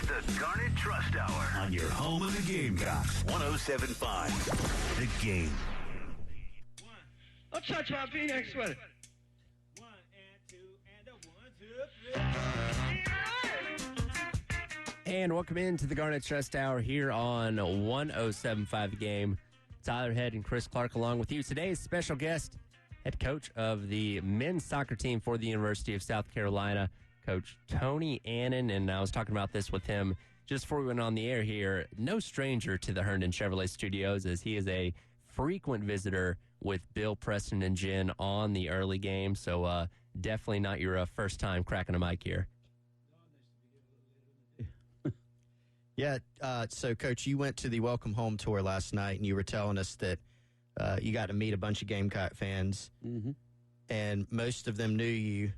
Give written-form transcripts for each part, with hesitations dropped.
It's the Garnet Trust Hour on your home of the Gamecocks. 107.5 The Game. Don't touch my V-neck sweater. 1 and 2 and a 1, 2, 3. And welcome into the Garnet Trust Hour here on 107.5 The Game. Tyler Head and Chris Clark along with you. Today's special guest, head coach of the men's soccer team for the University of South Carolina, Coach Tony Annan. And I was talking about this with him just before we went on the air here. No stranger to the Herndon Chevrolet Studios, as he is a frequent visitor with Bill, Preston, and Jen on the early game. So definitely not your first time cracking a mic here. Yeah, so, Coach, you went to the Welcome Home Tour last night, and you were telling us that you got to meet a bunch of Gamecock fans, and most of them knew you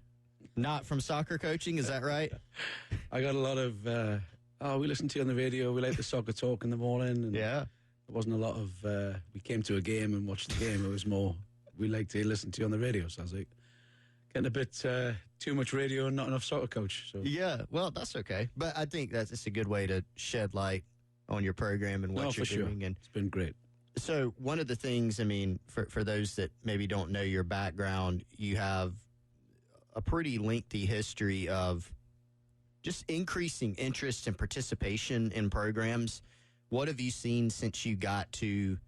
not from soccer coaching. Is that right? I got a lot of, we listen to you on the radio, we like the soccer talk in the morning. And yeah. There wasn't a lot of, we came to a game and watched the game. It was more, we like to listen to you on the radio. So I was like, getting a bit too much radio and not enough soccer coach. So yeah, well, that's okay. But I think it's a good way to shed light on your program and what you're doing. And it's been great. So one of the things, I mean, for those that maybe don't know your background, you have a pretty lengthy history of just increasing interest and participation in programs. What have you seen since you got to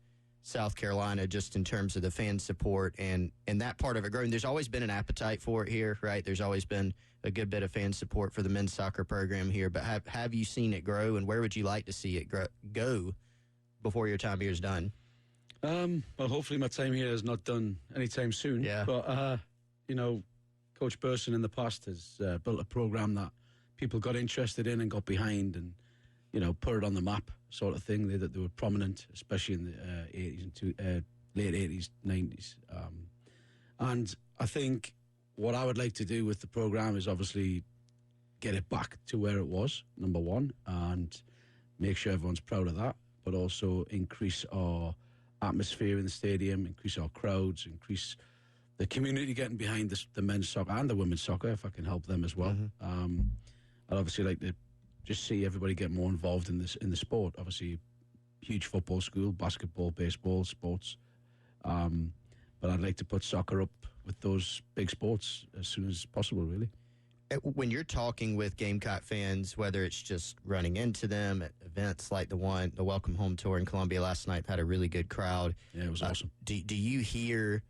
South Carolina, just in terms of the fan support and that part of it growing? There's always been an appetite for it here, right? There's always been a good bit of fan support for the men's soccer program here, but have you seen it grow, and where would you like to see it go before your time here is done? Well, hopefully my time here is not done anytime soon. Yeah. But, Coach Burson in the past has built a program that people got interested in and got behind and, put it on the map sort of thing. They were prominent, especially in the 80s and late 80s, 90s. And I think what I would like to do with the program is obviously get it back to where it was, number one, and make sure everyone's proud of that, but also increase our atmosphere in the stadium, increase our crowds, increase the community getting behind the men's soccer and the women's soccer, if I can help them as well. I'd obviously like to just see everybody get more involved in the sport. Obviously, huge football school, basketball, baseball, sports. But I'd like to put soccer up with those big sports as soon as possible, really. When you're talking with Gamecock fans, whether it's just running into them at events like the Welcome Home Tour in Columbia last night, had a really good crowd. Yeah, it was awesome. Do you hear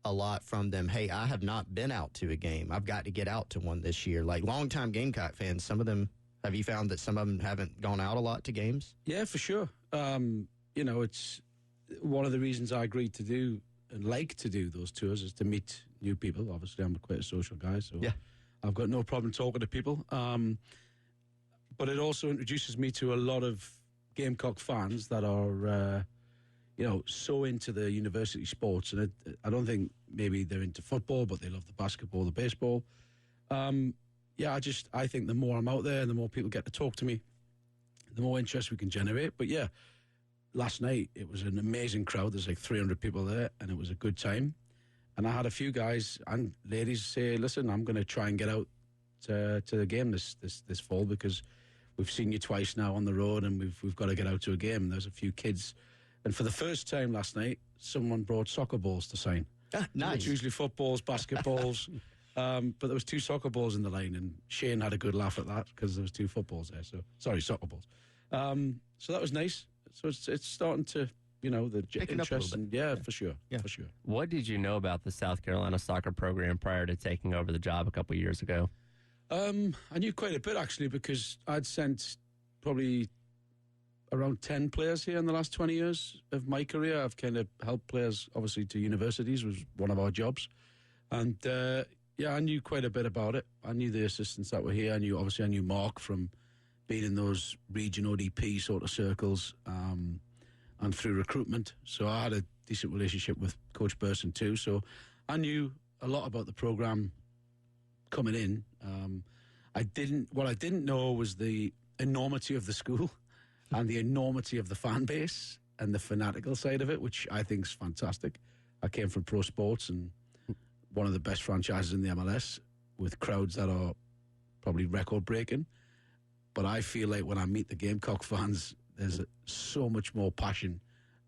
a lot from them? Hey, I have not been out to a game. I've got to get out to one this year. Like longtime Gamecock fans, some of them, have you found that some of them haven't gone out a lot to games? Yeah, for sure. It's one of the reasons I agreed to do and like to do those tours is to meet new people. Obviously, I'm quite a social guy, so yeah. I've got no problem talking to people. But it also introduces me to a lot of Gamecock fans that are, so into the university sports. And I don't think maybe they're into football, but they love the basketball, the baseball. I think the more I'm out there and the more people get to talk to me, the more interest we can generate. But yeah, last night it was an amazing crowd. There's like 300 people there, and it was a good time. And I had a few guys and ladies say, listen, I'm going to try and get out to the game this fall because we've seen you twice now on the road and we've got to get out to a game. And there's a few kids. And for the first time last night, someone brought soccer balls to sign. Nice. It's usually footballs, basketballs. But there was 2 soccer balls in the line, and Shane had a good laugh at that because there was 2 footballs there. Soccer balls. So that was nice. So it's starting to, the interest. Yeah, for sure. Yeah, for sure. What did you know about the South Carolina soccer program prior to taking over the job a couple of years ago? I knew quite a bit, actually, because I'd sent probably around 10 players here in the last 20 years of my career. I've kind of helped players, obviously, to universities was one of our jobs. And, I knew quite a bit about it. I knew the assistants that were here. I knew Mark from being in those region ODP sort of circles and through recruitment. So I had a decent relationship with Coach Burson too. So I knew a lot about the program coming in. What I didn't know was the enormity of the school and the enormity of the fan base and the fanatical side of it, which I think is fantastic. I came from pro sports and one of the best franchises in the MLS with crowds that are probably record breaking. But I feel like when I meet the Gamecock fans, there's so much more passion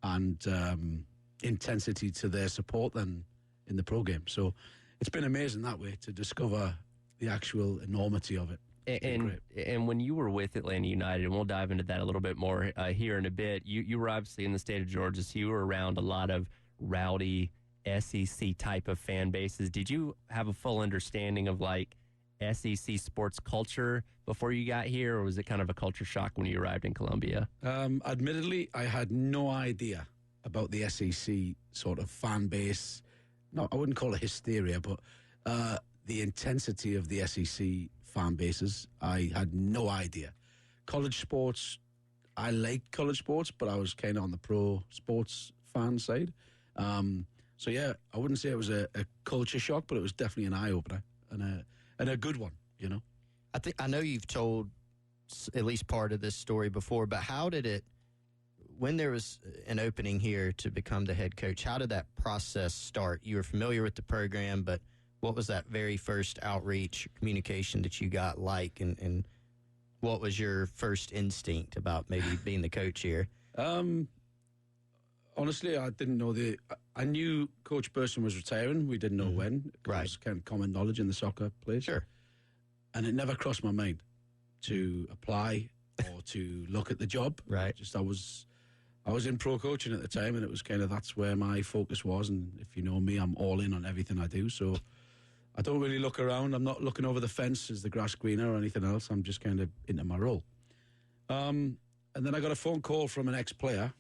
and intensity to their support than in the pro game. So it's been amazing that way to discover the actual enormity of it. And when you were with Atlanta United, and we'll dive into that a little bit more here in a bit, you were obviously in the state of Georgia, so you were around a lot of rowdy SEC type of fan bases. Did you have a full understanding of like SEC sports culture before you got here, or was it kind of a culture shock when you arrived in Columbia? Admittedly, I had no idea about the SEC sort of fan base. No, I wouldn't call it hysteria, but the intensity of the SEC fan bases, I had no idea. College sports, I like college sports, but I was kind of on the pro sports fan side. So yeah, I wouldn't say it was a culture shock, but it was definitely an eye opener and a good one, you know. I know you've told at least part of this story before, but how did it, when there was an opening here to become the head coach, how did that process start? You were familiar with the program, but what was that very first outreach communication that you got like, and what was your first instinct about maybe being the coach here? Honestly, I didn't know I knew Coach Burson was retiring. We didn't know when. It was kind of common knowledge in the soccer place. Sure. And it never crossed my mind to apply or to look at the job. Right. Just I was in pro coaching at the time, and it was kind of, that's where my focus was. And if you know me, I'm all in on everything I do. So I don't really look around. I'm not looking over the fence, is the grass greener or anything else. I'm just kind of into my role. And then I got a phone call from an ex-player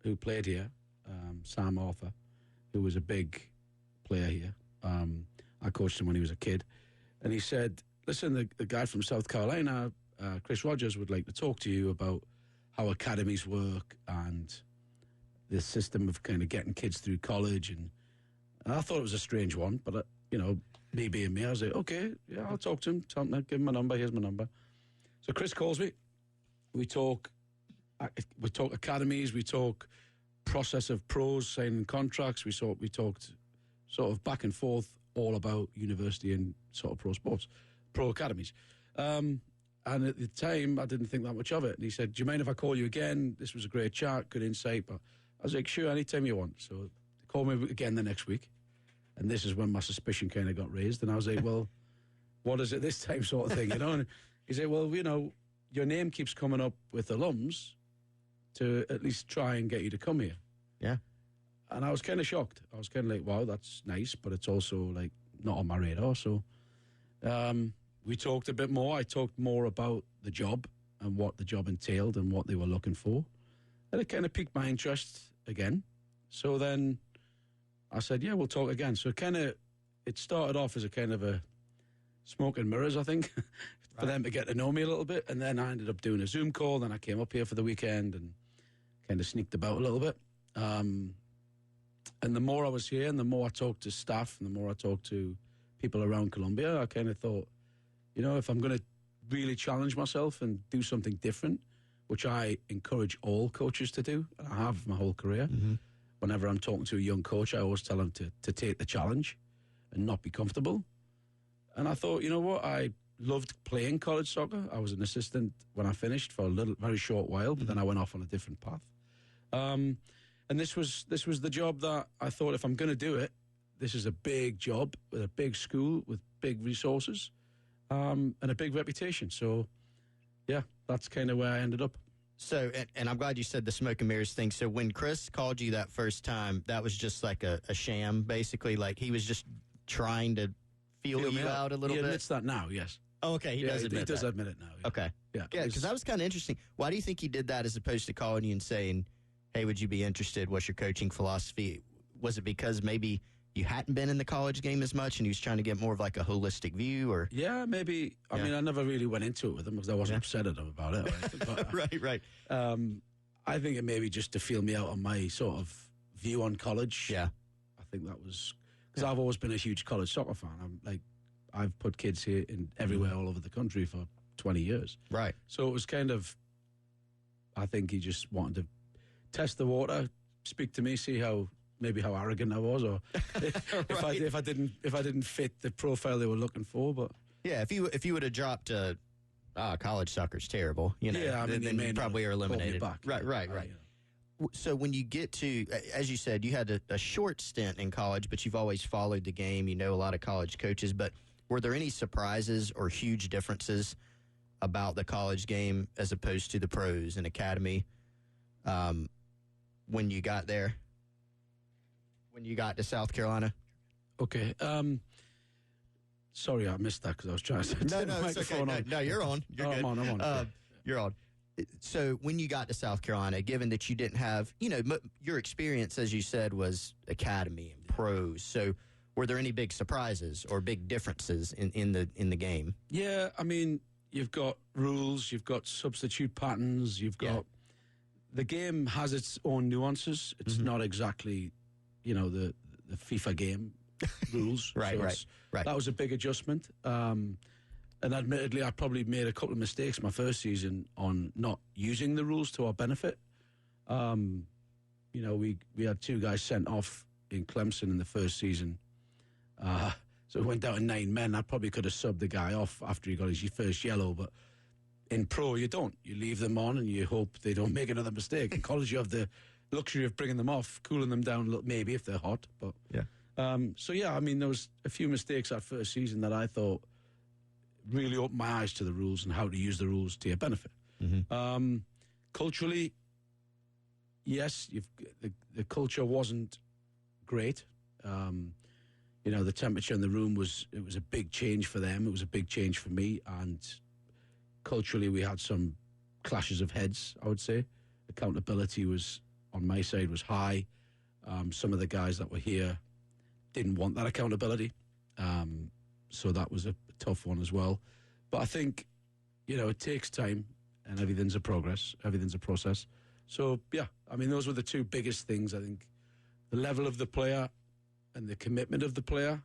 who played here, Sam Arthur, who was a big player here. I coached him when he was a kid. And he said, listen, the guy from South Carolina, Chris Rogers, would like to talk to you about how academies work and the system of kind of getting kids through college. And I thought it was a strange one, but, you know, me being me, I was like, okay, yeah, I'll talk to him. Give him my number. Here's my number. So Chris calls me. We talk academies. We talk process of pros signing contracts. We talked sort of back and forth all about university and sort of pro sports, pro academies. And at the time, I didn't think that much of it. And he said, do you mind if I call you again? This was a great chat, good insight. But I was like, sure, anytime you want. So they called me again the next week. And this is when my suspicion kind of got raised. And I was like, well, what is it this time, sort of thing, you know? And he said, well, you know, your name keeps coming up with alums to at least try and get you to come here. Yeah. And I was kind of shocked. I was kind of like, wow, that's nice, but it's also like not on my radar. So we talked a bit more. I talked more about the job and what the job entailed and what they were looking for. And it kind of piqued my interest again. So then I said, yeah, we'll talk again. So it started off as a kind of a smoke and mirrors, I think, for them to get to know me a little bit. And then I ended up doing a Zoom call. Then I came up here for the weekend and kind of sneaked about a little bit. And the more I was here and the more I talked to staff and the more I talked to people around Columbia, I kind of thought, you know, if I'm going to really challenge myself and do something different, which I encourage all coaches to do, and I have my whole career, whenever I'm talking to a young coach, I always tell them to take the challenge and not be comfortable. And I thought, you know what, I loved playing college soccer. I was an assistant when I finished for a very short while, but then I went off on a different path. And this was the job that I thought, if I'm going to do it, this is a big job with a big school with big resources and a big reputation. So, yeah, that's kind of where I ended up. So, and I'm glad you said the smoke and mirrors thing. So when Chris called you that first time, that was just like a sham, basically? Like he was just trying to feel you out a little bit? He admits that now, yes. Oh, okay, he does admit it now. Yeah. Okay. Yeah, because that was kind of interesting. Why do you think he did that as opposed to calling you and saying, hey, would you be interested? What's your coaching philosophy? Was it because maybe you hadn't been in the college game as much and he was trying to get more of like a holistic view? Or yeah, maybe. I mean, I never really went into it with him because I wasn't upset at him about it. But, right. I think it maybe just to feel me out on my sort of view on college. Yeah. I think that was because I've always been a huge college soccer fan. I've put kids here in everywhere all over the country for 20 years. Right. So it was kind of, I think he just wanted to test the water, speak to me, see how arrogant I was, or if I didn't fit the profile they were looking for. But yeah, if you would have dropped a college soccer's terrible. You know, Yeah, I mean, then they you may probably not are call me eliminated. back. Right. You know. So when you get to, as you said, you had a short stint in college, but you've always followed the game. You know a lot of college coaches. But were there any surprises or huge differences about the college game as opposed to the pros and academy when you got there? When you got to South Carolina? Okay. Sorry, I missed that because I was trying to turn the it's okay. microphone on. No, you're on. You're good. I'm on. You're on. So when you got to South Carolina, given that you didn't have, your experience, as you said, was academy and pros. So were there any big surprises or big differences in the game? Yeah, I mean, you've got rules, you've got substitute patterns, you've got the game has its own nuances. It's not exactly, the FIFA game rules. Right. That was a big adjustment. And admittedly, I probably made a couple of mistakes my first season on not using the rules to our benefit. We had 2 guys sent off in Clemson in the first season. So it went down to 9 men. I probably could have subbed the guy off after he got his first yellow, but in pro, you don't. You leave them on and you hope they don't make another mistake. In college, you have the luxury of bringing them off, cooling them down a little, maybe if they're hot. But there was a few mistakes that first season that I thought really opened my eyes to the rules and how to use the rules to your benefit. Culturally, yes, the culture wasn't great. The temperature in the room was a big change for them. It was a big change for me. And culturally, we had some clashes of heads, I would say. Accountability was, on my side, was high. Some of the guys that were here didn't want that accountability. So that was a tough one as well. But I think, it takes time and everything's a progress. Everything's a process. So, yeah, those were the 2 biggest things. I think the level of the player and the commitment of the player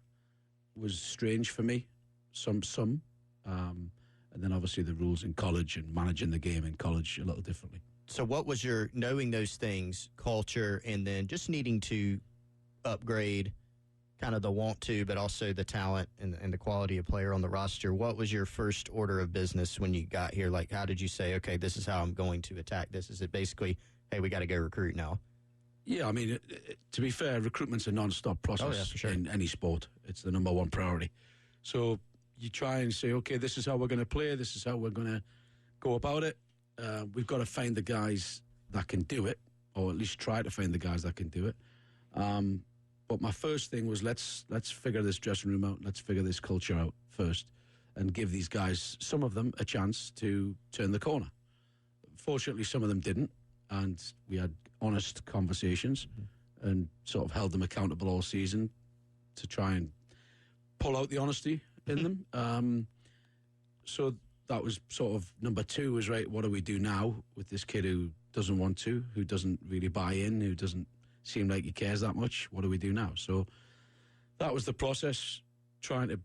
was strange for me, some. And then obviously the rules in college and managing the game in college a little differently. So what was your, knowing those things, culture, and then just needing to upgrade kind of the want to, but also the talent and the quality of player on the roster, what was your first order of business when you got here? Like, how did you say, okay, this is how I'm going to attack this? Is it basically, hey, we got to go recruit now? Yeah, to be fair, recruitment's a non-stop process in any sport. It's the number 1 priority. So you try and say, okay, this is how we're going to play. This is how we're going to go about it. We've got to find the guys that can do it, or at least try to find the guys that can do it. But my first thing was let's figure this dressing room out. Let's figure this culture out first and give these guys, some of them, a chance to turn the corner. Fortunately, some of them didn't. And we had honest conversations and sort of held them accountable all season to try and pull out the honesty in them. So that was sort of number 2 was, right, what do we do now with this kid who doesn't want to, who doesn't really buy in, who doesn't seem like he cares that much? What do we do now? So that was the process, trying to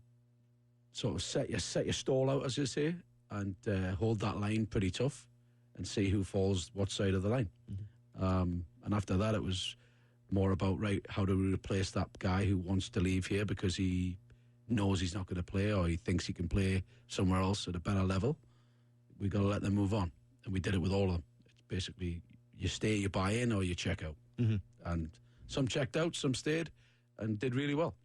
sort of set your stall out, as you say, and hold that line pretty tough and see who falls what side of the line. And after that, it was more about, right, how do we replace that guy who wants to leave here because he knows he's not going to play or he thinks he can play somewhere else at a better level? We got to let them move on. And we did it with all of them. It's basically you stay, you buy in, or you check out. And some checked out, some stayed and did really well.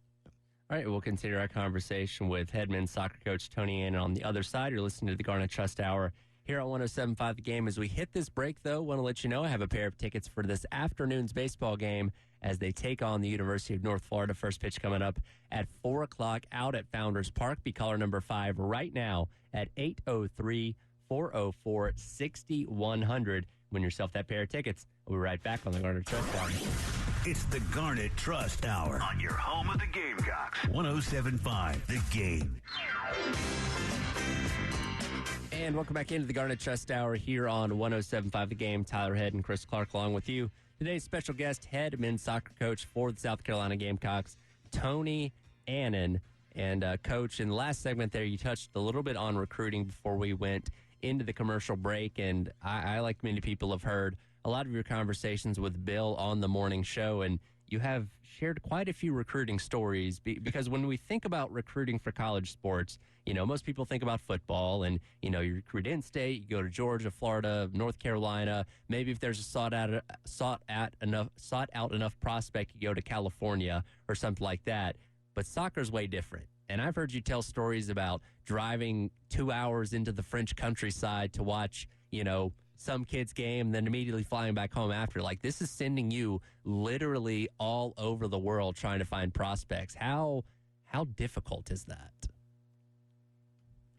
All right, we'll continue our conversation with head men's soccer coach Tony Annan on the other side. You're listening to the Garnet Trust Hour here on 107.5 The Game. As we hit this break, though, want to let you know I have a pair of tickets for this afternoon's baseball game as they take on the University of North Florida. First pitch coming up at 4 o'clock out at Founders Park. Be caller number 5 right now at 803-404-6100. Win yourself that pair of tickets. We'll be right back on the Garnet Trust Hour. It's the Garnet Trust Hour on your home of the Gamecocks. 107.5 The Game. And welcome back into the Garnet Trust Hour here on 107.5 The Game. Tyler Head and Chris Clark along with you. Today's special guest, head men's soccer coach for the South Carolina Gamecocks, Tony Annan. And Coach, in the last segment there, you touched a little bit on recruiting before we went into the commercial break. And I like many people, have heard a lot of your conversations with Bill on the morning show. And you have shared quite a few recruiting stories because when we think about recruiting for college sports, most people think about football and, you recruit in state, you go to Georgia, Florida, North Carolina. Maybe if there's a sought out enough prospect, you go to California or something like that. But soccer's way different. And I've heard you tell stories about driving 2 hours into the French countryside to watch, some kid's game, and then immediately flying back home after. Like, this is sending you literally all over the world trying to find prospects. How difficult is that?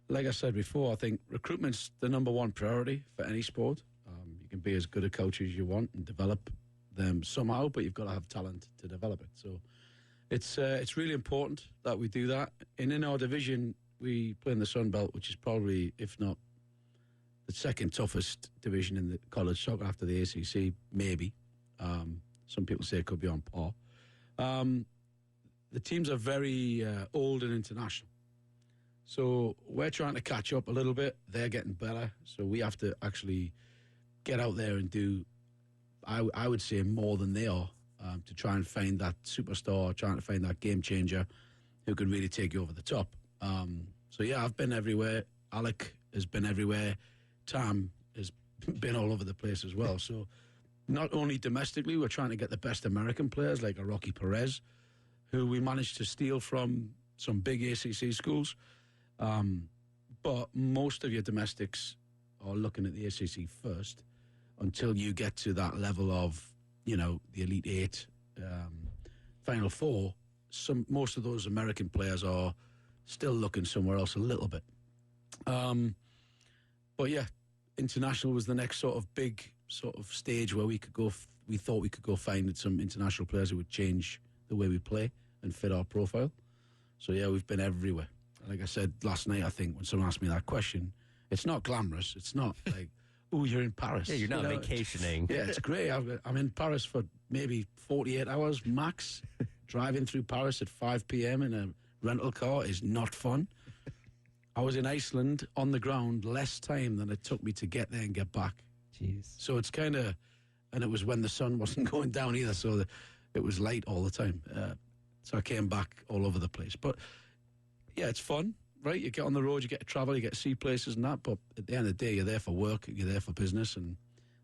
Like I said before, I think recruitment's the number one priority for any sport. You can be as good a coach as you want and develop them somehow, but you've got to have talent to develop it. So it's really important that we do that. And in our division, we play in the Sun Belt, which is probably, if not the second toughest division in the college soccer after the ACC, maybe. Some people say it could be on par. The teams are very old and international. So we're trying to catch up a little bit. They're getting better. So we have to actually get out there and do, I would say, more than they are to try and find that superstar, trying to find that game changer who can really take you over the top. So, yeah, I've been everywhere. Alec has been everywhere. Tam has been all over the place as well. So not only domestically, we're trying to get the best American players like a Rocky Perez, who we managed to steal from some big ACC schools. But most of your domestics are looking at the ACC first until you get to that level of, the Elite Eight, Final Four. Most of those American players are still looking somewhere else a little bit. But yeah, international was the next sort of big sort of stage where we could go. We thought we could go find some international players who would change the way we play and fit our profile. So yeah, we've been everywhere. Like I said last night, I think when someone asked me that question, it's not glamorous. It's not like, oh, you're in Paris. Yeah, you're not vacationing. Yeah, it's great. I'm in Paris for maybe 48 hours max. Driving through Paris at 5 p.m. in a rental car is not fun. I was in Iceland on the ground less time than it took me to get there and get back. Jeez. So it's kind of, and it was when the sun wasn't going down either, so it was light all the time. So I came back all over the place. But yeah, it's fun, right? You get on the road, you get to travel, you get to see places and that. But at the end of the day, you're there for work, you're there for business, and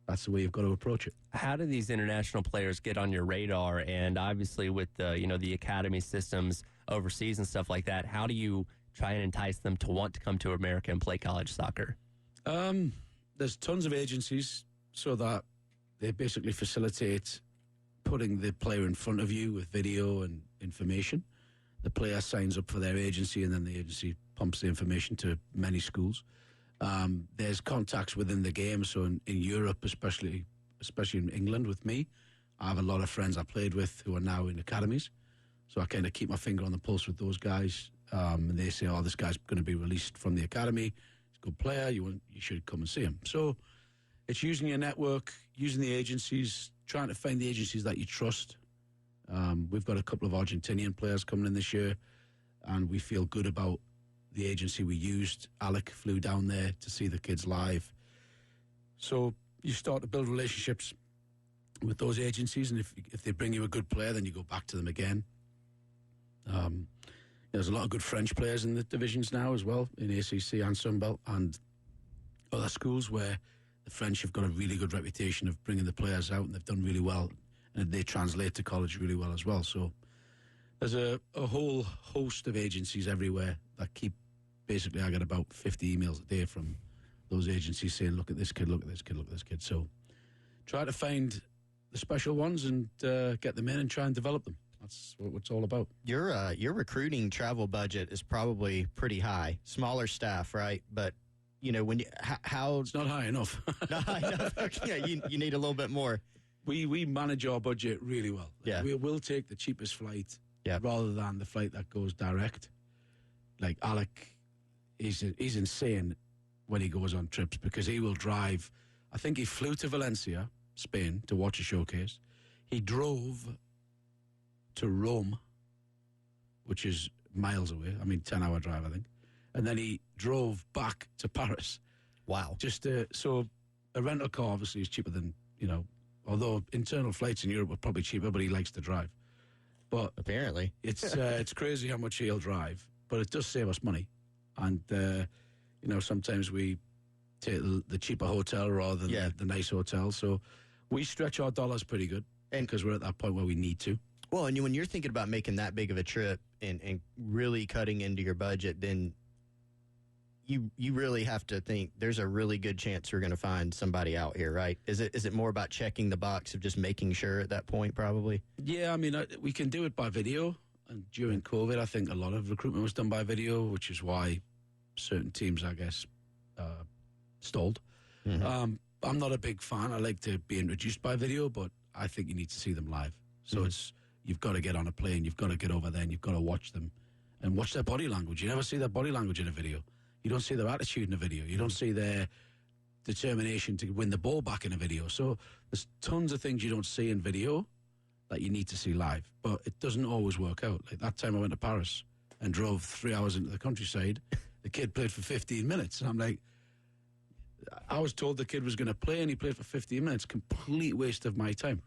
that's the way you've got to approach it. How do these international players get on your radar? And obviously with the, the academy systems overseas and stuff like that, how do you try and entice them to want to come to America and play college soccer? There's tons of agencies so that they basically facilitate putting the player in front of you with video and information. The player signs up for their agency, and then the agency pumps the information to many schools. There's contacts within the game. So in Europe, especially in England with me, I have a lot of friends I played with who are now in academies. So I kind of keep my finger on the pulse with those guys. And they say, oh, this guy's going to be released from the academy. He's a good player. You should come and see him. So it's using your network, using the agencies, trying to find the agencies that you trust. We've got a couple of Argentinian players coming in this year, and we feel good about the agency we used. Alec flew down there to see the kids live. So you start to build relationships with those agencies, and if they bring you a good player, then you go back to them again. There's a lot of good French players in the divisions now as well, in ACC and Sunbelt, and other schools where the French have got a really good reputation of bringing the players out, and they've done really well, and they translate to college really well as well. So there's a whole host of agencies everywhere that keep, basically I get about 50 emails a day from those agencies saying, look at this kid, look at this kid, look at this kid. So try to find the special ones and get them in and try and develop them. That's what it's all about. Your recruiting travel budget is probably pretty high. Smaller staff, right? But when how it's not high enough. Not high enough. Okay, you need a little bit more. We manage our budget really well. Yeah, we will take the cheapest flight, yeah, rather than the flight that goes direct. Like Alec, he's insane when he goes on trips because he will drive. I think he flew to Valencia, Spain, to watch a showcase. He drove to Rome, which is miles away. 10-hour drive, I think. And then he drove back to Paris. Wow. So a rental car obviously is cheaper than, although internal flights in Europe are probably cheaper, but he likes to drive. But Apparently. it's crazy how much he'll drive, but it does save us money. And, sometimes we take the cheaper hotel rather than the nice hotel. So we stretch our dollars pretty good because we're at that point where we need to. Well, and when you're thinking about making that big of a trip and really cutting into your budget, then you really have to think there's a really good chance we're going to find somebody out here, right? Is it more about checking the box of just making sure at that point, probably? Yeah, I mean, we can do it by video. And during COVID, I think a lot of recruitment was done by video, which is why certain teams, I guess, stalled. Mm-hmm. I'm not a big fan. I like to be introduced by video, but I think you need to see them live. So you've got to get on a plane, you've got to get over there, and you've got to watch them and watch their body language. You never see their body language in a video. You don't see their attitude in a video. You don't see their determination to win the ball back in a video. So there's tons of things you don't see in video that you need to see live. But it doesn't always work out. Like that time I went to Paris and drove 3 hours into the countryside. The kid played for 15 minutes. And I'm like, I was told the kid was going to play and he played for 15 minutes. Complete waste of my time.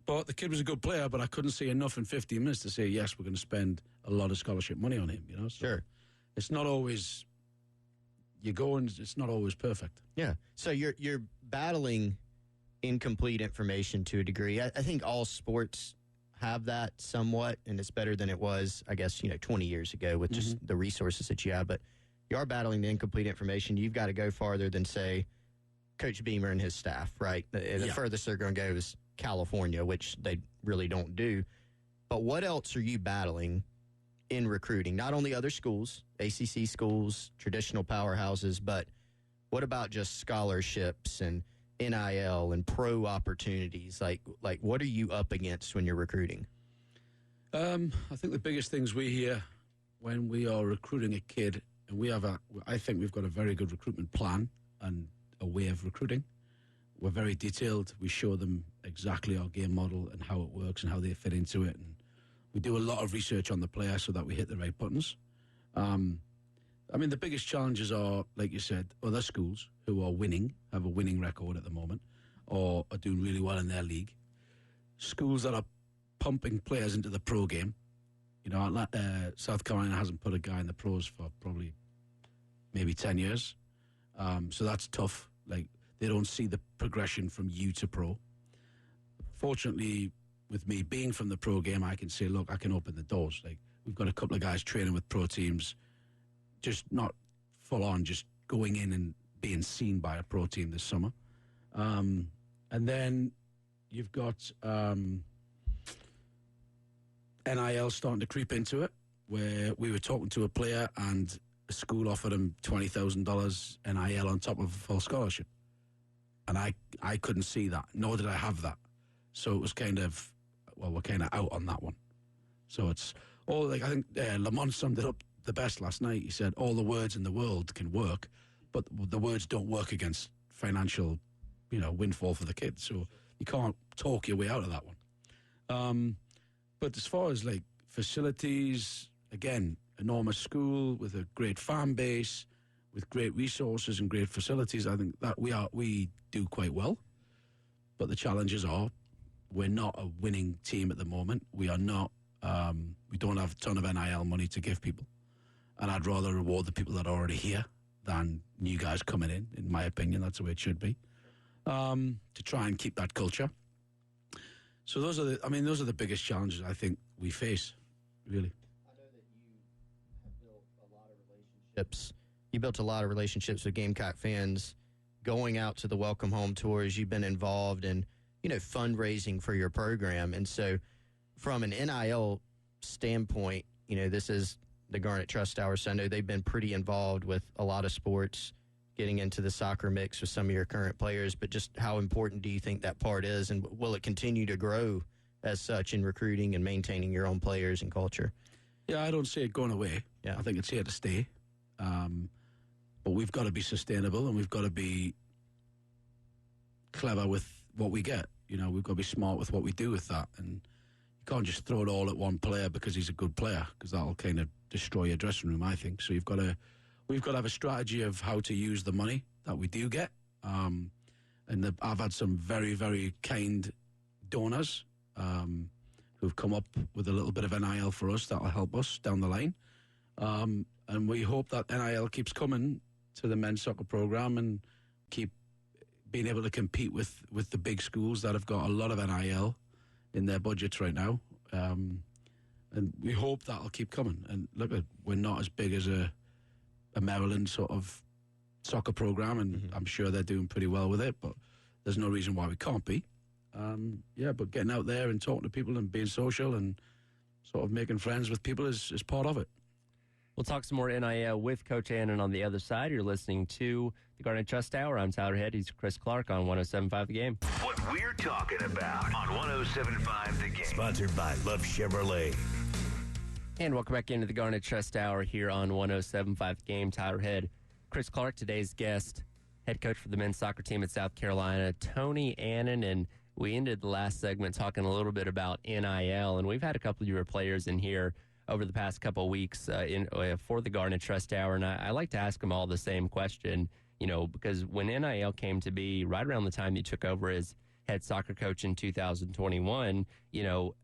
But the kid was a good player, but I couldn't see enough in 15 minutes to say, yes, we're going to spend a lot of scholarship money on him, So sure. It's not always, you go and it's not always perfect. Yeah. So you're battling incomplete information to a degree. I think all sports have that somewhat, and it's better than it was, I guess, 20 years ago with just the resources that you have. But you are battling the incomplete information. You've got to go farther than, say, Coach Beamer and his staff, right? The furthest they're going to go is California, which they really don't do. But what else are you battling in recruiting? Not only other schools, ACC schools, traditional powerhouses, but what about just scholarships and NIL and pro opportunities? Like what are you up against when you're recruiting? I think the biggest things we hear when we are recruiting a kid, and I think we've got a very good recruitment plan and a way of recruiting. We're very detailed. We show them exactly our game model and how it works and how they fit into it. And we do a lot of research on the player so that we hit the right buttons. The biggest challenges are, like you said, other schools who are winning, have a winning record at the moment, or are doing really well in their league. Schools that are pumping players into the pro game. South Carolina hasn't put a guy in the pros for probably maybe 10 years. So that's tough. Like, they don't see the progression from U to pro. Fortunately, with me being from the pro game, I can say, look, I can open the doors. Like, we've got a couple of guys training with pro teams, just not full on, just going in and being seen by a pro team this summer. And then you've got NIL starting to creep into it, where we were talking to a player and a school offered him $20,000 NIL on top of a full scholarship. And I couldn't see that, nor did I have that. So it was kind of, we're kind of out on that one. So it's all, I think Lamont summed it up the best last night. He said, all the words in the world can work, but the words don't work against financial, windfall for the kids. So you can't talk your way out of that one. But as far as facilities, again, enormous school with a great fan base, with great resources and great facilities, I think that we do quite well. But the challenges are, we're not a winning team at the moment. We are not. We don't have a ton of NIL money to give people. And I'd rather reward the people that are already here than new guys coming in my opinion. That's the way it should be. To try and keep that culture. So those are the biggest challenges I think we face, really. I know that you have built a lot of relationships. You built a lot of relationships with Gamecock fans, going out to the welcome home tours. You've been involved in, fundraising for your program. And so from an NIL standpoint, this is the Garnet Trust Hour. So I know they've been pretty involved with a lot of sports, getting into the soccer mix with some of your current players. But just how important do you think that part is? And will it continue to grow as such in recruiting and maintaining your own players and culture? Yeah, I don't see it going away. Yeah. I think it's here to stay. But we've got to be sustainable and we've got to be clever with what we get. We've got to be smart with what we do with that. And you can't just throw it all at one player because he's a good player, because that'll kind of destroy your dressing room, I think. So we've got to have a strategy of how to use the money that we do get. I've had some very, very kind donors who who've come up with a little bit of NIL for us that'll help us down the line. And we hope that NIL keeps coming to the men's soccer program and keep being able to compete with the big schools that have got a lot of NIL in their budgets right now. And we hope that'll keep coming. And look, we're not as big as a Maryland sort of soccer program, and I'm sure they're doing pretty well with it, but there's no reason why we can't be. But getting out there and talking to people and being social and sort of making friends with people is part of it. We'll talk some more NIL with Coach Annan on the other side. You're listening to the Garnet Trust Hour. I'm Tyler Head. He's Chris Clark on 107.5 The Game. What we're talking about on 107.5 The Game. Sponsored by Love Chevrolet. And welcome back into the Garnet Trust Hour here on 107.5 The Game. Tyler Head, Chris Clark, today's guest, head coach for the men's soccer team at South Carolina, Tony Annan. And we ended the last segment talking a little bit about NIL, and we've had a couple of your players in here over the past couple of weeks for the Garnet Trust Hour, and I like to ask them all the same question, because when NIL came to be right around the time you took over as head soccer coach in 2021,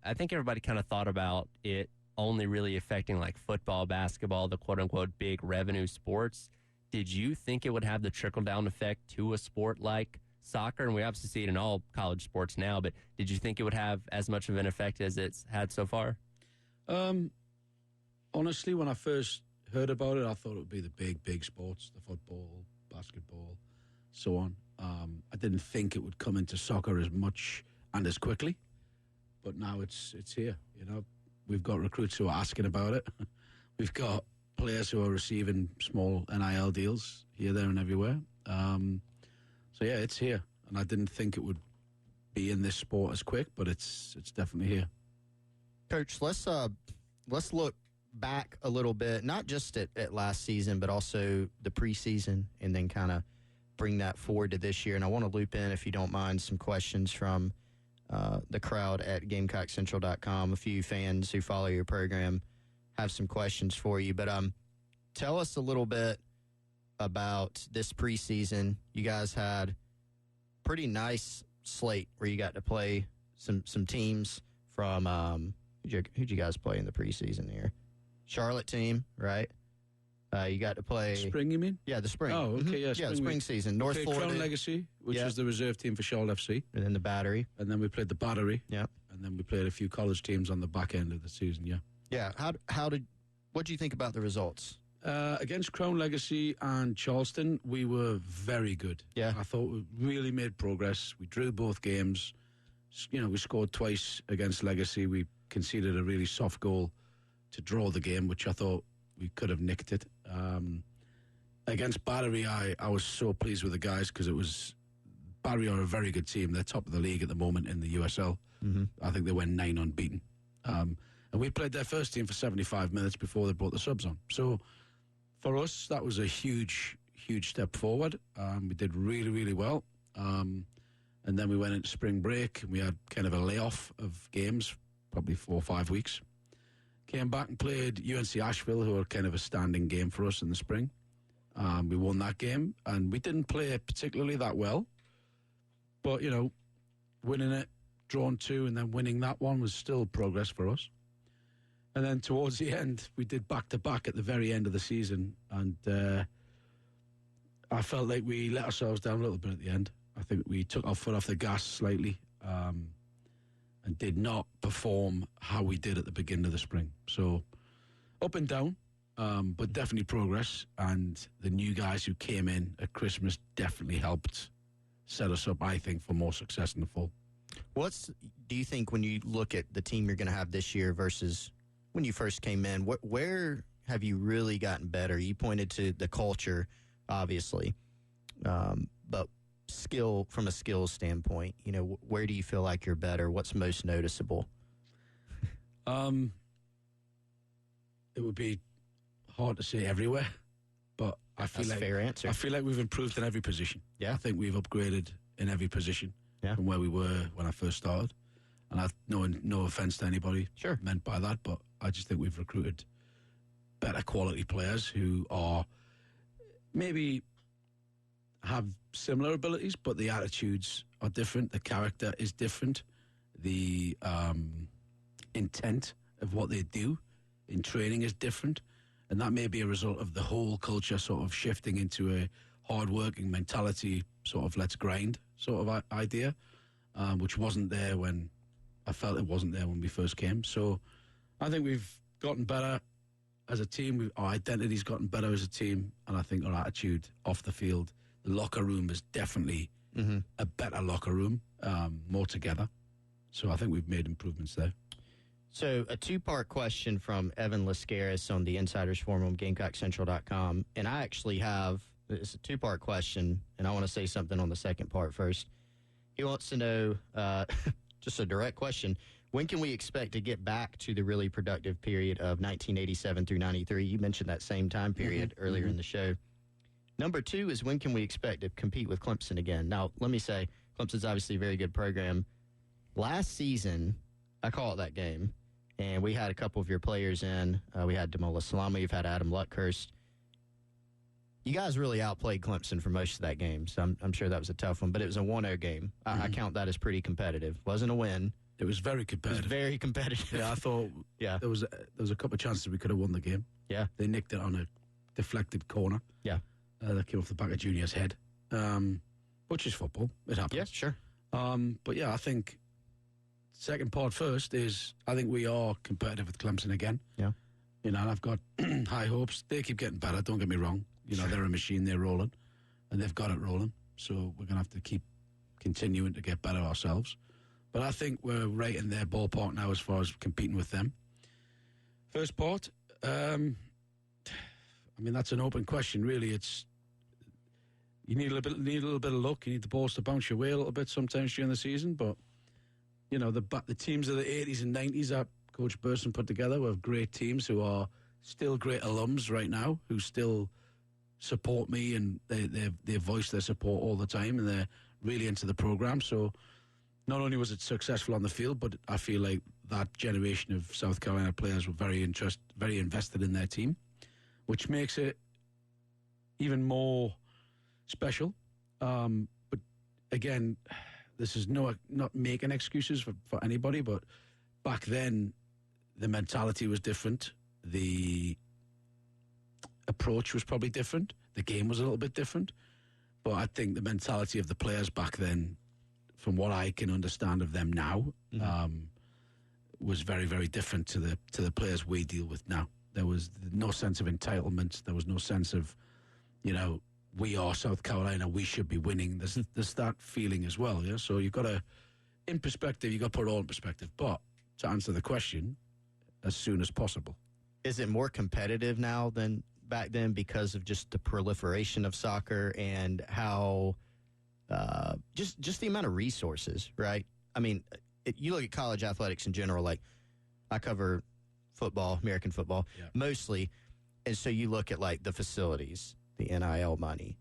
I think everybody kind of thought about it only really affecting like football, basketball, the quote-unquote big revenue sports. Did you think it would have the trickle-down effect to a sport like soccer? And we obviously see it in all college sports now, but did you think it would have as much of an effect as it's had so far? Honestly, when I first heard about it, I thought it would be the big sports, the football, basketball, so on. I didn't think it would come into soccer as much and as quickly, but now it's here. We've got recruits who are asking about it. We've got players who are receiving small NIL deals here, there, and everywhere. It's here, and I didn't think it would be in this sport as quick, but it's definitely here. Coach, let's look back a little bit, not just at last season, but also the preseason, and then kind of bring that forward to this year. And I want to loop in, if you don't mind, some questions from the crowd at GamecockCentral.com. A few fans who follow your program have some questions for you. But tell us a little bit about this preseason. You guys had pretty nice slate where you got to play some teams from who'd you guys play in the preseason here? Charlotte team, right? You got to play spring, you mean? Yeah, the spring. Oh, okay, yeah, spring season. North Florida Crown Legacy, which was the reserve team for Charlotte FC, and then the Battery, and then we played the Battery. Yeah, and then we played a few college teams on the back end of the season. Yeah. What do you think about the results? Against Crown Legacy and Charleston, we were very good. Yeah, I thought we really made progress. We drew both games. We scored twice against Legacy. We conceded a really soft goal to draw the game, which I thought we could have nicked it. Against Battery, I was so pleased with the guys because Battery are a very good team. They're top of the league at the moment in the USL. I think they went 9 unbeaten. And we played their first team for 75 minutes before they brought the subs on. So for us, that was a huge step forward. We did really, really well. And then we went into spring break, and we had kind of a layoff of games, probably 4 or 5 weeks. Came back and played UNC Asheville, who are kind of a standing game for us in the spring. We won that game, and we didn't play it particularly that well. But, winning it, drawn 2, and then winning that one was still progress for us. And then towards the end, we did back-to-back at the very end of the season, and I felt like we let ourselves down a little bit at the end. I think we took our foot off the gas slightly. And did not perform how we did at the beginning of the spring. So up and down, but definitely progress. And the new guys who came in at Christmas definitely helped set us up, I think, for more success in the fall. Do you think, when you look at the team you're going to have this year versus when you first came in, where have you really gotten better? You pointed to the culture, obviously, but from a skills standpoint, where do you feel like you're better? What's most noticeable? It would be hard to say everywhere, but I feel That's a fair answer. I feel like we've improved in every position. Yeah, I think we've upgraded in every position from where we were when I first started. And I've no offense to anybody meant by that, but I just think we've recruited better quality players who are maybe have similar abilities, but the attitudes are different. The character is different. The intent of what they do in training is different. And that may be a result of the whole culture sort of shifting into a hard-working mentality, sort of let's grind sort of idea, which wasn't there when I felt it wasn't there when we first came. So I think we've gotten better as a team. Our identity's gotten better as a team, and I think our attitude off the field, the locker room is definitely a better locker room, more together. So I think we've made improvements there. So a two-part question from Evan Lascaris on the Insiders Forum on GamecockCentral.com. And I actually have, it's a two-part question, and I want to say something on the second part first. He wants to know, just a direct question, when can we expect to get back to the really productive period of 1987 through 93? You mentioned that same time period earlier in the show. Number two is, when can we expect to compete with Clemson again? Now, let me say, Clemson's obviously a very good program. Last season, I called that game, and we had a couple of your players in. We had Damola Salami. We've had Adam Luckhurst. You guys really outplayed Clemson for most of that game, so I'm sure that was a tough one, but it was a 1-0 game. I count that as pretty competitive. Wasn't a win. It was very competitive. It was very competitive. Yeah, I thought there was a couple of chances we could have won the game. Yeah. They nicked it on a deflected corner. Yeah. That came off the back of Junior's head, which is football. It happens. Yeah, sure. But yeah, I think second part first is, I think we are competitive with Clemson again. Yeah. You know, and I've got high hopes. They keep getting better, don't get me wrong. You know, they're a machine, they're rolling, and they've got it rolling. So we're going to have to keep continuing to get better ourselves. But I think we're right in their ballpark now as far as competing with them. First part, I mean, that's an open question, really. It's, you need a little bit of luck. You need the balls to bounce your way a little bit sometimes during the season. But, you know, the teams of the 80s and 90s that Coach Burson put together were great teams who are still great alums right now, who still support me, and they voice their support all the time, and they're really into the program. So not only was it successful on the field, but I feel like that generation of South Carolina players were very invested in their team, which makes it even more special. But again, this is not making excuses for anybody, but back then the mentality was different. The approach was probably different. The game was a little bit different. But I think the mentality of the players back then, from what I can understand of them now, was very, very different to the players we deal with now. There was no sense of entitlement. There was no sense of, you know, we are South Carolina, we should be winning. There's that feeling as well, yeah? So you've got to, in perspective, you've got to put it all in perspective. But to answer the question, as soon as possible. Is it more competitive now than back then because of just the proliferation of soccer and how just the amount of resources, right? I mean, you look at college athletics in general, like I cover football, American football, mostly, and so you look at like the facilities, the NIL money,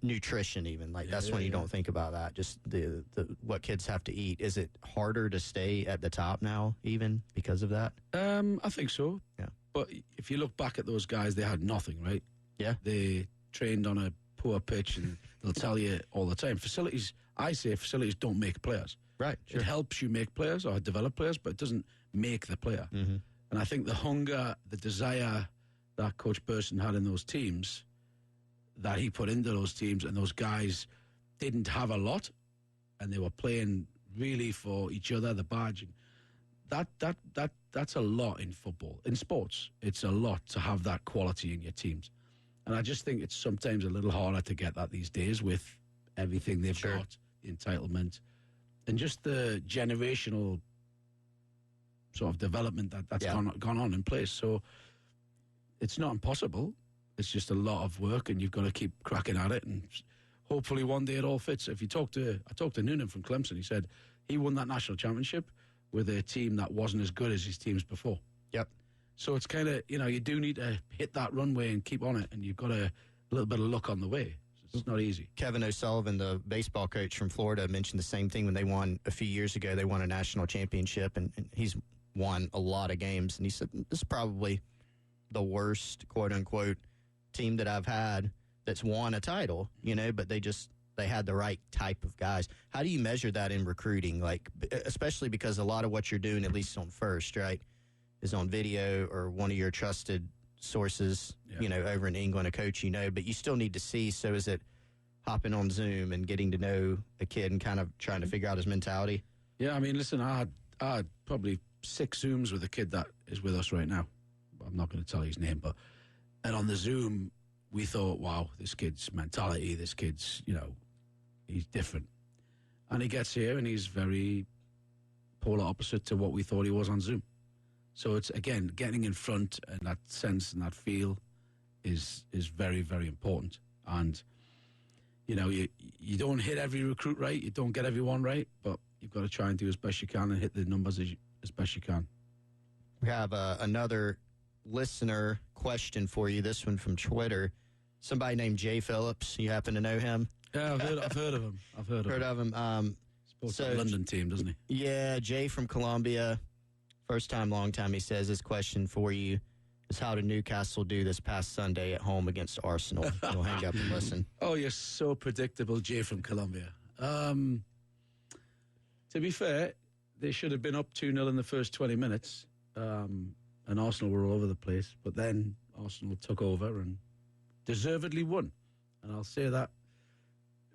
nutrition even, like that's when you don't think about that, just the what kids have to eat. Is it harder to stay at the top now even because of that? I think so. Yeah. But if you look back at those guys, they had nothing, right? Yeah. They trained on a poor pitch, and they'll tell you all the time. Facilities don't make players. Right. Sure. It helps you make players or develop players, but it doesn't make the player. Mm-hmm. And I think the hunger, the desire that Coach Burson had in those teams, that he put into those teams, and those guys didn't have a lot, and they were playing really for each other, the badge. That's a lot in football. In sports, it's a lot to have that quality in your teams. And I just think it's sometimes a little harder to get that these days with everything they've got, the entitlement, and just the generational sort of development that's gone on in place. So it's not impossible. It's just a lot of work, and you've got to keep cracking at it, and hopefully one day it all fits. I talked to Noonan from Clemson. He said he won that national championship with a team that wasn't as good as his teams before. Yep. So it's kind of, you know, you do need to hit that runway and keep on it, and you've got a little bit of luck on the way. It's not easy. Kevin O'Sullivan, the baseball coach from Florida, mentioned the same thing when they won a few years ago. They won a national championship, and he's won a lot of games. And he said, this is probably the worst, quote-unquote, team that I've had that's won a title, you know, but they just they had the right type of guys. How do you measure that in recruiting? Like, especially because a lot of what you're doing, at least on First, right, is on video or one of your trusted sources, over in England, a coach but you still need to see. So is it hopping on Zoom and getting to know a kid and kind of trying to figure out his mentality? Yeah, I mean, listen, I had probably 6 Zooms with a kid that is with us right now. I'm not going to tell you his name, and on the Zoom, we thought, wow, this kid's mentality, this kid's, he's different. And he gets here and he's very polar opposite to what we thought he was on Zoom. So it's, again, getting in front and that sense and that feel is very, very important. And, you don't hit every recruit right, you don't get everyone right, but you've got to try and do as best you can and hit the numbers as best you can. We have another listener question for you, this one from Twitter. Somebody named Jay Phillips. You happen to know him? Yeah, I've heard of him. Heard of him. Supposed to the London team, doesn't he? Yeah, Jay from Columbia. First time, long time, he says. His question for you is, how did Newcastle do this past Sunday at home against Arsenal? We'll hang up and listen. Oh, you're so predictable, Jay from Columbia. To be fair, they should have been up 2-0 in the first 20 minutes, and Arsenal were all over the place. But then Arsenal took over and deservedly won. And I'll say that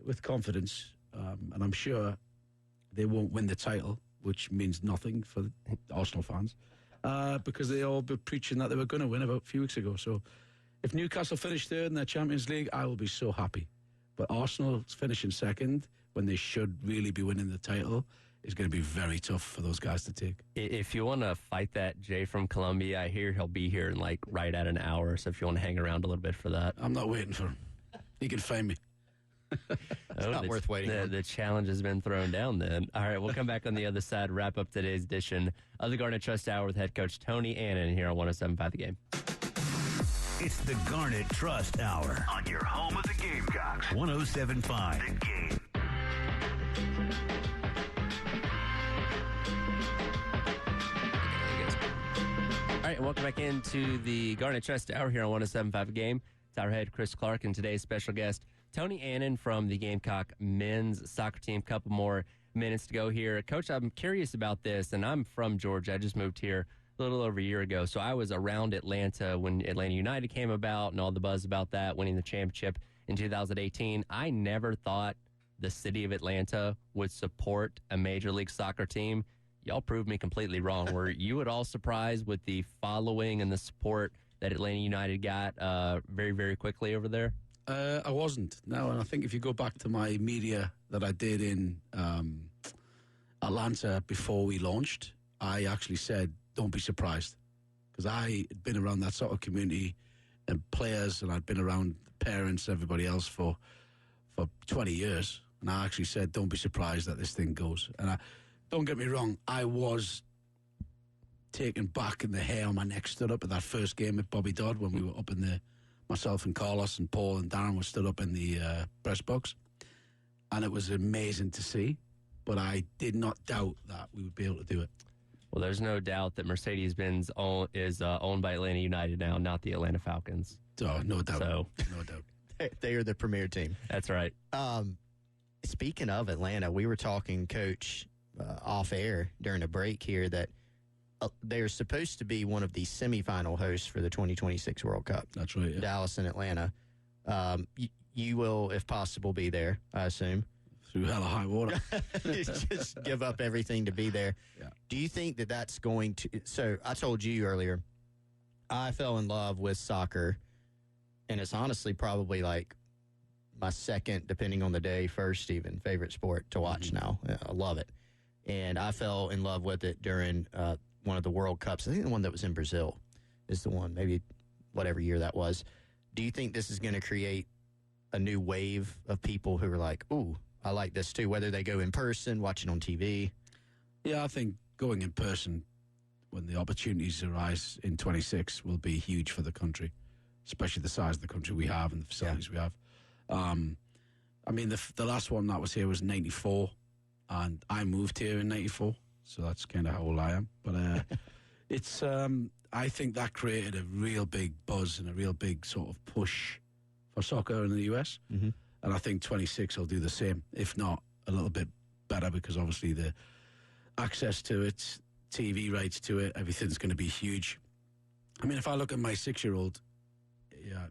with confidence, and I'm sure they won't win the title, which means nothing for Arsenal fans, because they all been preaching that they were going to win about a few weeks ago. So if Newcastle finish third in their Champions League, I will be so happy. But Arsenal's finishing second when they should really be winning the title is going to be very tough for those guys to take. If you want to fight that, Jay from Columbia, I hear he'll be here in right at an hour. So if you want to hang around a little bit for that. I'm not waiting for him. He can find me. It's not worth waiting. The challenge has been thrown down then. All right, we'll come back on the other side, wrap up today's edition of the Garnet Trust Hour with head coach Tony Annan here on 107.5 The Game. It's the Garnet Trust Hour on your home of the Gamecocks. 107.5 The Game. All right, welcome back into the Garnet Trust Hour here on 107.5 The Game. It's our head, Chris Clark, and today's special guest, Tony Annan from the Gamecock men's soccer team. Couple more minutes to go here. Coach, I'm curious about this, and I'm from Georgia. I just moved here a little over a year ago, so I was around Atlanta when Atlanta United came about and all the buzz about that, winning the championship in 2018. I never thought the city of Atlanta would support a Major League Soccer team. Y'all proved me completely wrong. Were you at all surprised with the following and the support that Atlanta United got very, very quickly over there? I wasn't. No, and I think if you go back to my media that I did in Atlanta before we launched, I actually said, don't be surprised. Because I had been around that sort of community and players, and I'd been around parents, everybody else for 20 years. And I actually said, don't be surprised that this thing goes. And don't get me wrong, I was taken back and the hair on my neck stood up at that first game at Bobby Dodd when we were up in the... Myself and Carlos and Paul and Darren were stood up in the press box. And it was amazing to see. But I did not doubt that we would be able to do it. Well, there's no doubt that Mercedes-Benz is owned by Atlanta United now, not the Atlanta Falcons. Oh, no doubt. So, no doubt. They are the premier team. That's right. Speaking of Atlanta, we were talking, Coach, off air during a break here that they're supposed to be one of the semifinal hosts for the 2026 World Cup. That's right. Yeah. Dallas and Atlanta. You will, if possible, be there, I assume. Through hell of high water. Just give up everything to be there. Yeah. Do you think that that's going to... So I told you earlier, I fell in love with soccer, and it's honestly probably like my second, depending on the day, first even, favorite sport to watch now. I love it. And I fell in love with it during... one of the World Cups. I think the one that was in Brazil is the one, maybe whatever year that was. Do you think this is going to create a new wave of people who are like, ooh, I like this too, whether they go in person, watch it on TV? Yeah, I think going in person when the opportunities arise in 26 will be huge for the country, especially the size of the country we have and the facilities we have. I mean, the last one that was here was 94, and I moved here in 94. So that's kind of how old I am. But it's, I think that created a real big buzz and a real big sort of push for soccer in the US. And I think 26 will do the same, if not a little bit better, because obviously the access to it, TV rights to it, everything's going to be huge. I mean, if I look at my 6-year-old,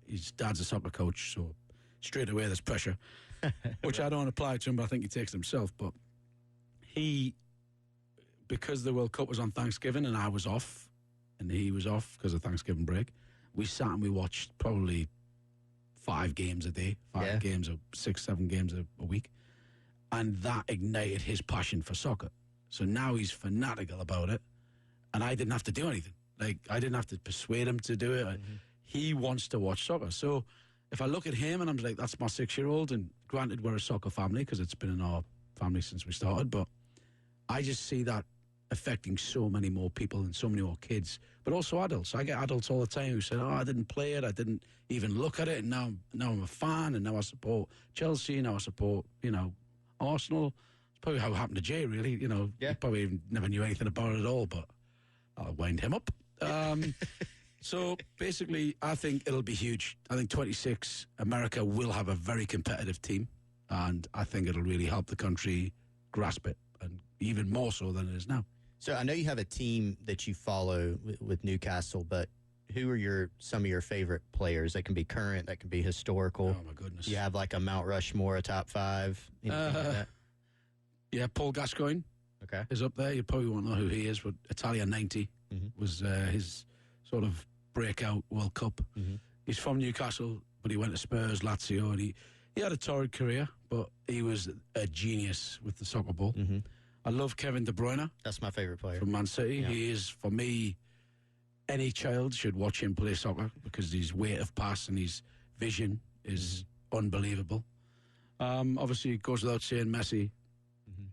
his dad's a soccer coach, so straight away there's pressure, which I don't apply to him, but I think he takes it himself. But because the World Cup was on Thanksgiving and I was off, and he was off because of Thanksgiving break, we sat and we watched probably 5 games a day, 5 games, or 6, 7 games a week. And that ignited his passion for soccer. So now he's fanatical about it. And I didn't have to do anything. Like, I didn't have to persuade him to do it. Mm-hmm. He wants to watch soccer. So if I look at him and I'm like, that's my 6-year-old, and granted we're a soccer family because it's been in our family since we started, but I just see that affecting so many more people and so many more kids, but also adults. I get adults all the time who say, oh, I didn't play it, I didn't even look at it, and now I'm a fan, and now I support Chelsea, now I support, Arsenal. It's probably how it happened to Jay, really. He probably even never knew anything about it at all, but I'll wind him up. So basically, I think it'll be huge. I think 26, America will have a very competitive team, and I think it'll really help the country grasp it, and even more so than it is now. So I know you have a team that you follow with Newcastle, but who are some of your favorite players? That can be current, that can be historical. Oh, my goodness. You have like a Mount Rushmore, a top 5, anything like that? Yeah, Paul Gascoigne is up there. You probably won't know who he is, but Italia 90 was his sort of breakout World Cup. Mm-hmm. He's from Newcastle, but he went to Spurs, Lazio, and he had a torrid career, but he was a genius with the soccer ball. Mm-hmm. I love Kevin De Bruyne. That's my favorite player. From Man City. Yeah. He is, for me, any child should watch him play soccer because his weight of pass and his vision is unbelievable. Obviously, it goes without saying, Messi.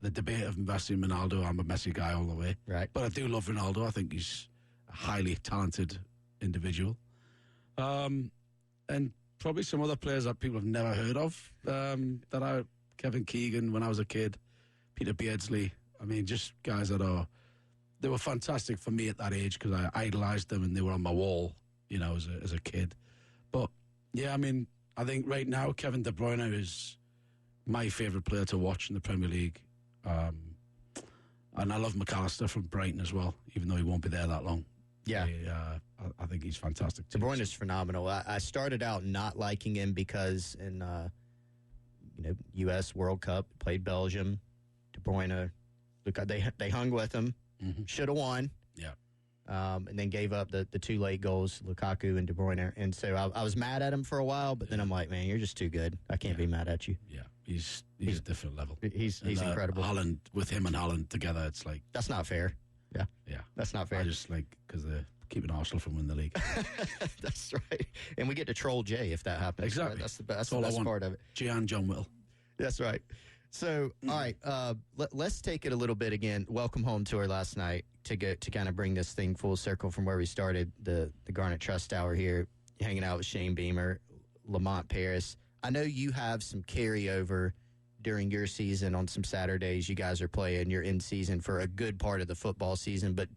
The debate of Messi and Ronaldo, I'm a Messi guy all the way. Right. But I do love Ronaldo. I think he's a highly talented individual. And probably some other players that people have never heard of. Kevin Keegan when I was a kid, Peter Beardsley. I mean, just guys they were fantastic for me at that age because I idolized them and they were on my wall, as a kid. But, yeah, I mean, I think right now Kevin De Bruyne is my favourite player to watch in the Premier League. And I love McAllister from Brighton as well, even though he won't be there that long. Yeah. I think he's fantastic. De Bruyne is phenomenal. I started out not liking him because in, U.S. World Cup, played Belgium. De Bruyne, look, they hung with him. Mm-hmm. Should have won. Yeah. And then gave up the 2 late goals, Lukaku and De Bruyne. And so I was mad at him for a while, but then I'm like, man, you're just too good. I can't be mad at you. Yeah. He's a different level. He's incredible. Haaland, with him and Haaland together, it's like... That's not fair. Yeah. Yeah. That's not fair. I just because they're keeping Arsenal from winning the league. That's right. And we get to troll Jay if that happens. Exactly. Right? That's the best part of it. Jay and John Whittle. That's right. So, all right, let's take it a little bit again. Welcome home tour last night to kind of bring this thing full circle from where we started the Garnet Trust Hour here, hanging out with Shane Beamer, Lamont Paris. I know you have some carryover during your season on some Saturdays. You guys are playing. You're in season for a good part of the football season, but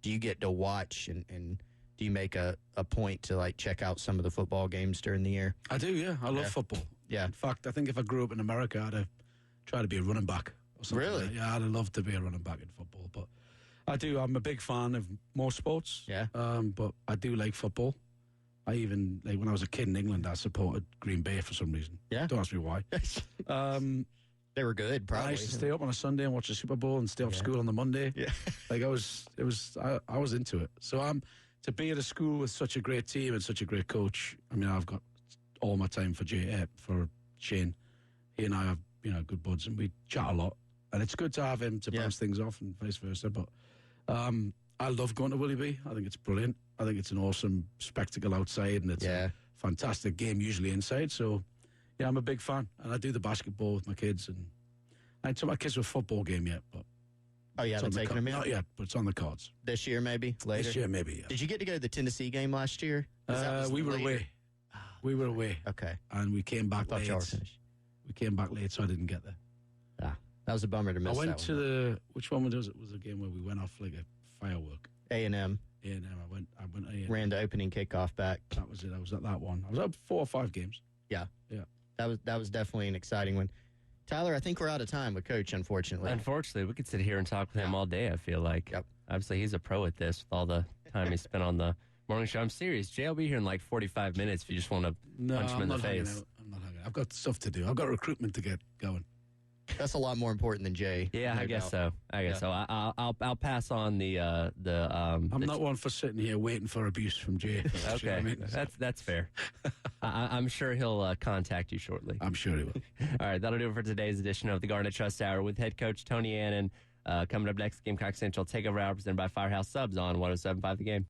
do you get to watch and do you make a point to check out some of the football games during the year? I do, yeah. I love football. Yeah. In fact, I think if I grew up in America, I'd try to be a running back or something. Really? Like yeah, I'd love to be a running back in football. But I do. I'm a big fan of most sports. Yeah. But I do like football. I even, when I was a kid in England, I supported Green Bay for some reason. Yeah. Don't ask me why. They were good, probably. I used to stay up on a Sunday and watch the Super Bowl and stay off school on the Monday. Yeah. I was into it. So to be at a school with such a great team and such a great coach, I mean, I've got all my time for Shane. He and I have, good buds, and we chat a lot. And it's good to have him to bounce things off and vice versa. But I love going to Willoughby. I think it's brilliant. I think it's an awesome spectacle outside, and it's a fantastic game usually inside. So, yeah, I'm a big fan. And I do the basketball with my kids. And I haven't took my kids to a football game yet. But oh, you haven't taken them yet? Not yet, but it's on the cards. This year, maybe? Later? This year, maybe, yeah. Did you get to go to the Tennessee game last year? We were away. We were away. Okay. And we came back late. Y'all were finished. We came back late, so I didn't get there. That was a bummer to miss. I went to which one was it? Was a game where we went off like a firework. A&M. A&M. I went A&M. Ran the opening kickoff back. That was it. I was at that one. I was at 4 or 5 games. Yeah. Yeah. that was definitely an exciting one. Tyler, I think we're out of time with Coach, unfortunately. Unfortunately, we could sit here and talk with him all day, I feel like. Yep. Obviously, he's a pro at this with all the time he spent on the morning show. I'm serious. Jay will be here in like 45 minutes if you just want to punch him in the face. I'm not hanging out. I've got stuff to do. I've got recruitment to get going. That's a lot more important than Jay. Yeah, no I guess doubt. so. I guess so. I'll pass on the. I'm not one for sitting here waiting for abuse from Jay. Okay, You know what I mean? that's fair. I'm sure he'll contact you shortly. I'm sure he will. All right, that'll do it for today's edition of the Garnet Trust Hour with head coach Tony Annan. Coming up next, Gamecock Central Takeover Hour presented by Firehouse Subs on 107.5 The Game.